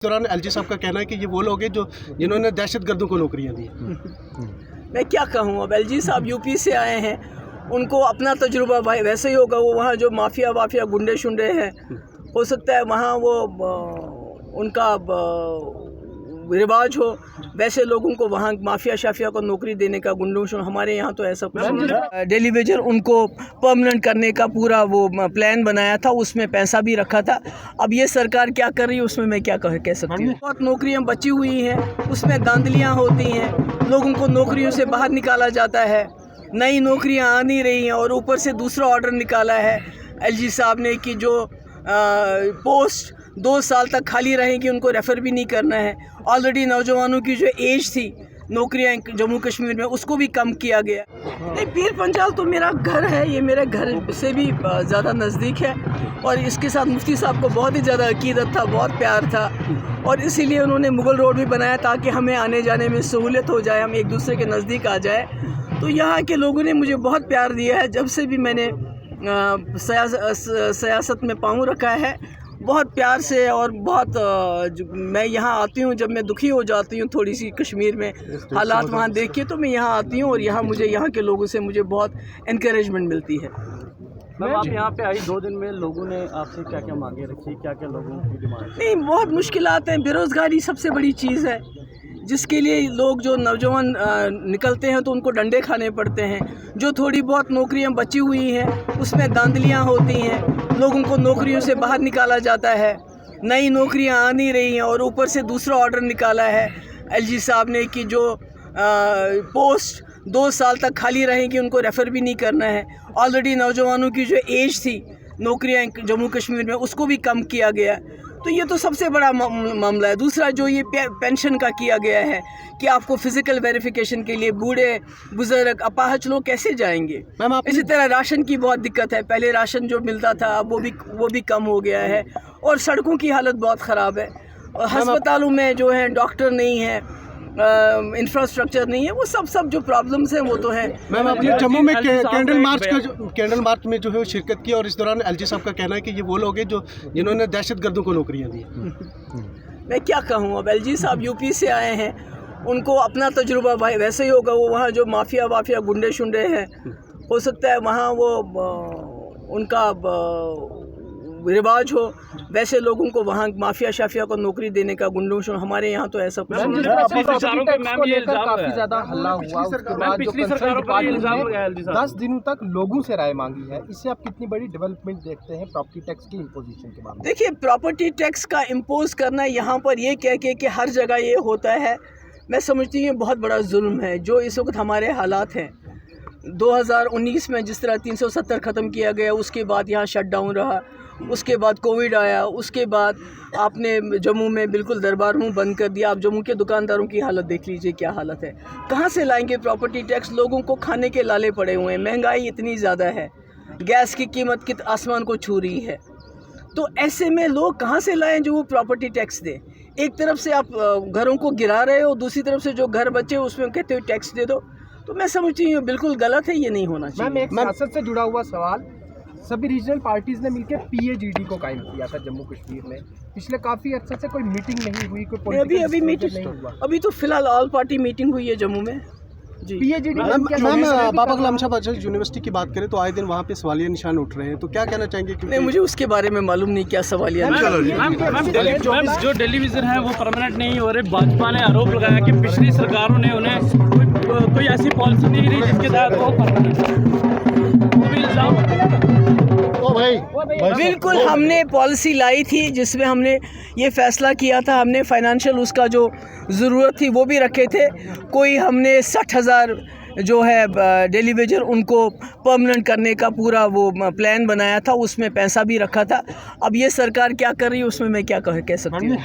दौरान एलजी साहब का कहना है कि ये वो लोग हैं जो जिन्होंने दहशतगर्दों को नौकरियां दी। मैं क्या कहूँ, अब एलजी साहब यूपी से आए हैं, उनको अपना तजुर्बा भाई वैसे ही होगा। वो वहाँ जो माफिया गुंडे शुंडे हैं, हो सकता है वहाँ वो उनका रिवाज हो, वैसे लोगों को वहाँ माफिया शाफिया को नौकरी देने का, गुंडों शुंडों। हमारे यहाँ तो ऐसा कुछ नहीं। डेली वेजर उनको परमानेंट करने का पूरा वो प्लान बनाया था, उसमें पैसा भी रखा था। अब ये सरकार क्या कर रही है उसमें मैं क्या कह सकती हूँ। बहुत नौकरियाँ बची हुई हैं, उसमें धांधलियाँ होती हैं, लोगों को नौकरियों से बाहर निकाला जाता है, नई नौकरियाँ आ नहीं रही हैं, और ऊपर से दूसरा ऑर्डर निकाला है एलजी साहब ने कि जो पोस्ट 2 साल तक खाली रहेंगी उनको रेफ़र भी नहीं करना है। ऑलरेडी नौजवानों की जो एज थी नौकरियां जम्मू कश्मीर में, उसको भी कम किया गया। नहीं, पीर पंचाल तो मेरा घर है, ये मेरे घर से भी ज़्यादा नज़दीक है, और इसके साथ मुफ्ती साहब को बहुत ही ज़्यादा अकीदत था, बहुत प्यार था, और इसीलिए उन्होंने मुग़ल रोड भी बनाया ताकि हमें आने जाने में सहूलियत हो जाए, हम एक दूसरे के नज़दीक आ जाए। तो यहाँ के लोगों ने मुझे बहुत प्यार दिया है जब से भी मैंने सियासत में पाँव रखा है, बहुत प्यार से। और बहुत मैं यहाँ आती हूँ जब मैं दुखी हो जाती हूँ थोड़ी सी कश्मीर में हालात वहाँ देख के, तो मैं यहाँ आती हूँ और यहाँ मुझे यहाँ के लोगों से मुझे बहुत इनकरेजमेंट मिलती है। मैम, आप यहाँ पे आई 2 दिन में, लोगों ने आपसे क्या क्या मांगे रखी, क्या क्या लोगों की डिमांड? नहीं, बहुत मुश्किलात हैं। बेरोज़गारी सबसे बड़ी चीज़ है जिसके लिए लोग, जो नौजवान निकलते हैं तो उनको डंडे खाने पड़ते हैं। जो थोड़ी बहुत नौकरियां बची हुई हैं उसमें धांधलियां होती हैं, लोगों को नौकरियों से बाहर निकाला जाता है, नई नौकरियां आ नहीं रही हैं, और ऊपर से दूसरा ऑर्डर निकाला है एलजी साहब ने कि जो पोस्ट 2 साल तक खाली रहेंगी उनको रेफ़र भी नहीं करना है। ऑलरेडी नौजवानों की जो एज थी नौकरियां जम्मू कश्मीर में, उसको भी कम किया गया। तो ये तो सबसे बड़ा मामला है। दूसरा जो ये पेंशन का किया गया है कि आपको फ़िज़िकल वेरिफिकेशन के लिए बूढ़े बुज़ुर्ग अपाहज लोग कैसे जाएंगे। इसी तरह राशन की बहुत दिक्कत है, पहले राशन जो मिलता था अब वो भी कम हो गया है, और सड़कों की हालत बहुत ख़राब है, और अस्पतालों में जो है डॉक्टर नहीं है, इंफ्रास्ट्रक्चर नहीं है, वो सब जो प्रॉब्लम्स हैं वो तो है। मैम, आपने जम्मू में कैंडल मार्च में जो है वो शिरकत की, और इस दौरान एलजी साहब का कहना है कि ये वो लोग हैं जो जिन्होंने दहशतगर्दों को नौकरियां दी। मैं क्या कहूँ, अब एलजी साहब यूपी से आए हैं, उनको अपना तजुर्बा भाई वैसे ही होगा। वो वहाँ जो माफिया गुंडे शुंडे हैं, हो सकता है वहाँ वो उनका रिवाज हो, वैसे लोगों को वहाँ माफिया शाफिया को नौकरी देने का, गुंडों शुंडों। हमारे यहाँ तो ऐसा कुछ नहीं। काफी ज्यादा हल्ला हुआ, उसके बाद जो कंसर्न डिपार्टमेंट ने 10 दिनों तक लोगों से राय मांगी है, इससे आप कितनी बड़ी डेवलपमेंट देखते हैं प्रॉपर्टी टैक्स की इम्पोजिशन के बारे में? देखिए, प्रॉपर्टी टैक्स का इम्पोज करना यहाँ पर ये कह के कि हर जगह ये होता है, मैं समझती हूँ बहुत बड़ा जुल्म है। जो इस वक्त हमारे हालात हैं, 2019 में जिस तरह 370 ख़त्म किया गया, उसके बाद यहाँ शट डाउन रहा, उसके बाद कोविड आया, उसके बाद आपने जम्मू में बिल्कुल दरबार मुँह बंद कर दिया। आप जम्मू के दुकानदारों की हालत देख लीजिए, क्या हालत है। कहाँ से लाएंगे प्रॉपर्टी टैक्स? लोगों को खाने के लाले पड़े हुए हैं, महंगाई इतनी ज़्यादा है, गैस की कीमत कित आसमान को छू रही है। तो ऐसे में लोग कहाँ से लाएं जो वो प्रॉपर्टी टैक्स दें? एक तरफ से आप घरों को गिरा रहे हो, दूसरी तरफ से जो घर बचे उसमें कहते हो टैक्स दे दो। तो मैं समझती हूँ बिल्कुल गलत है, ये नहीं होना चाहिए। मैम, एक सियासत से जुड़ा हुआ सवाल, सभी रीजनल पार्टीज ने मिलकर PAGD को कायम किया था जम्मू कश्मीर में, पिछले काफ़ी अर्से से कोई मीटिंग नहीं हुई, कोई अभी मीटिंग नहीं हुआ। अभी तो फिलहाल ऑल पार्टी मीटिंग हुई है जम्मू में जी। PAGD मैम, बाबा गुलाम शाह आज़ाद यूनिवर्सिटी की बात करें तो आए दिन वहाँ पे सवालिया निशान उठ रहे हैं, तो क्या कहना चाहेंगे? नहीं, मुझे उसके बारे में मालूम नहीं क्या सवालिया। जो टेलीविज़न है वो परमानेंट नहीं हो रहे। भाजपा ने आरोप लगाया कि पिछली सरकारों ने उन्हें कोई ऐसी पॉलिसी नहीं दी जिसके तहत वो परमानेंट। बिल्कुल, हमने पॉलिसी लाई थी जिसमें हमने ये फ़ैसला किया था, हमने फाइनेंशियल उसका जो ज़रूरत थी वो भी रखे थे। कोई हमने 60,000 जो है डेली वेजर उनको परमानेंट करने का पूरा वो प्लान बनाया था, उसमें पैसा भी रखा था। अब ये सरकार क्या कर रही है उसमें मैं क्या कह सकती हूँ।